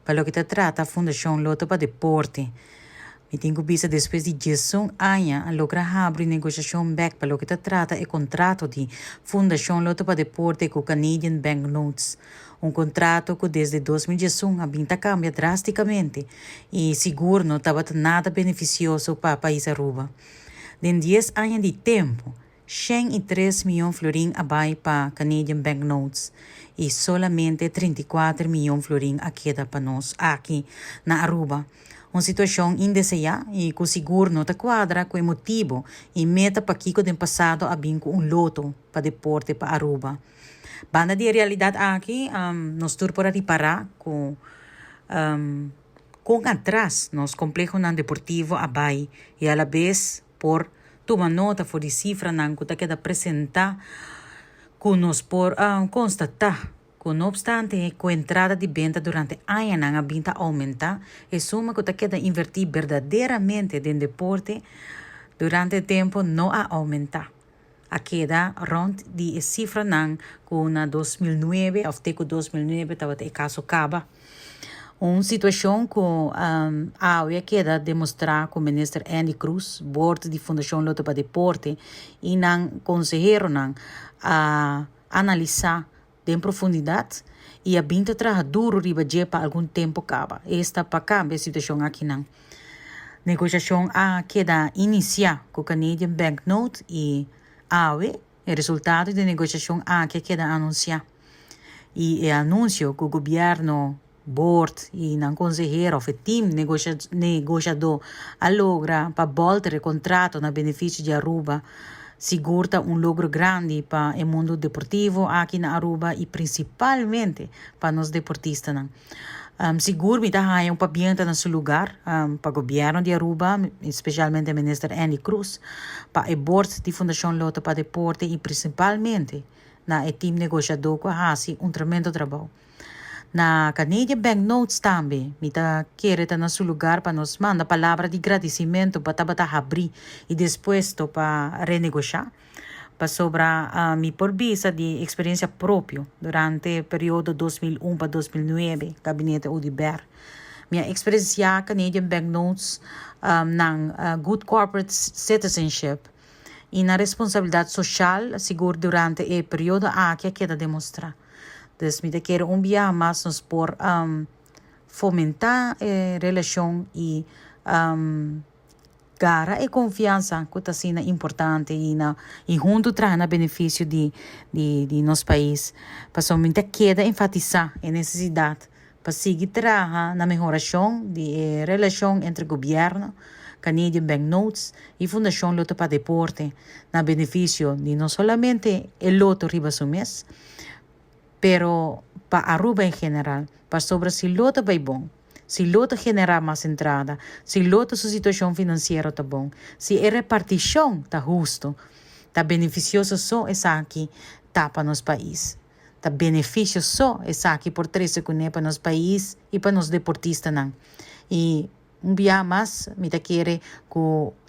para lo que te trata a Fundação Loto para Deporte. Me tenho vista depois de 11 anos a lograr abrir negociação back para lo que te trata o contrato de Fundação Loto para Deporte com Canadian Banknotes. Contrato que desde 2011 a vinta cambia drasticamente e seguro não estava nada beneficioso para o país Aruba. Em 10 anos de tempo, 103 milhões de florins abai para Canadian Banknotes e solamente 34 milhões de florins a queda para nós aqui na Aruba. Uma situação indesejada e que o seguro não está quadra com o motivo e meta para Kiko do passado a vinco loto para deporte para Aruba. Banda de realidade aqui, nós tur para reparar com atrás, nos complexo não deportivo abai e a la vez por tomar nota for de cifra não que queda apresentar que nos por constatar que não obstante com a entrada de venda durante anos a venda aumenta e suma que queda invertir verdadeiramente em deporte durante o tempo não a aumentar. A queda rond de cifra não com na 2009, até que 2009 estava o caso acaba. Uma situação que a queda demonstrar com o ministro Andy Cruz, board de Fundação Loto para Deporte, e não conselheiro não a analisar em profundidade e a vinda trabalhar duro riba para algum tempo acaba. Esta para cambiar a situação aqui não. Negociação a queda iniciar com o Canadian Banknote e o resultado da negociação que queda anunciar. E o anúncio que o governo, board e o conselheiro, o time negociador, logra para voltar o contrato na benefício de Aruba, segura logro grande para o mundo deportivo aqui na Aruba e principalmente para os deportistas. Seguro me dá um papienta no seu lugar para o governo de Aruba, especialmente o ministro Andy Cruz, para o board de Fundação Loto para Deporte e principalmente na time negociador que faz tremendo trabalho. Na Canadian Banknotes também, me dá querer no seu lugar para nos mandar palavra de agradecimento para abrir e depois para renegociar. Para sobre mi por vista de experiência própria durante o período 2001 para 2009, gabinete Udibert. Minha experiência Canadian Banknotes ng good corporate citizenship e na responsabilidade social seguro durante o período que queda demonstrar. Então, me quero enviar mais nos por fomentar a relação e gara e confiança que está importante e junto traz na benefício de nosso país. Para somente queda enfatizar a necessidade para seguir trabalhar na melhoração de relação entre o governo, Canadian Banknotes e Fundação Loto para Deporte, na benefício de não somente o Loto riba do mês, pero para Aruba em geral, para sobre se Loto vai bom. Se Loto generar mais entrada, se Loto sua situação financeira está bom, se a repartição está justo, está beneficioso só essa aqui tá para nosso país. Está benefício só essa aqui por 13 segundos para nosso país e para nos deportistas não. E dia mais me querer que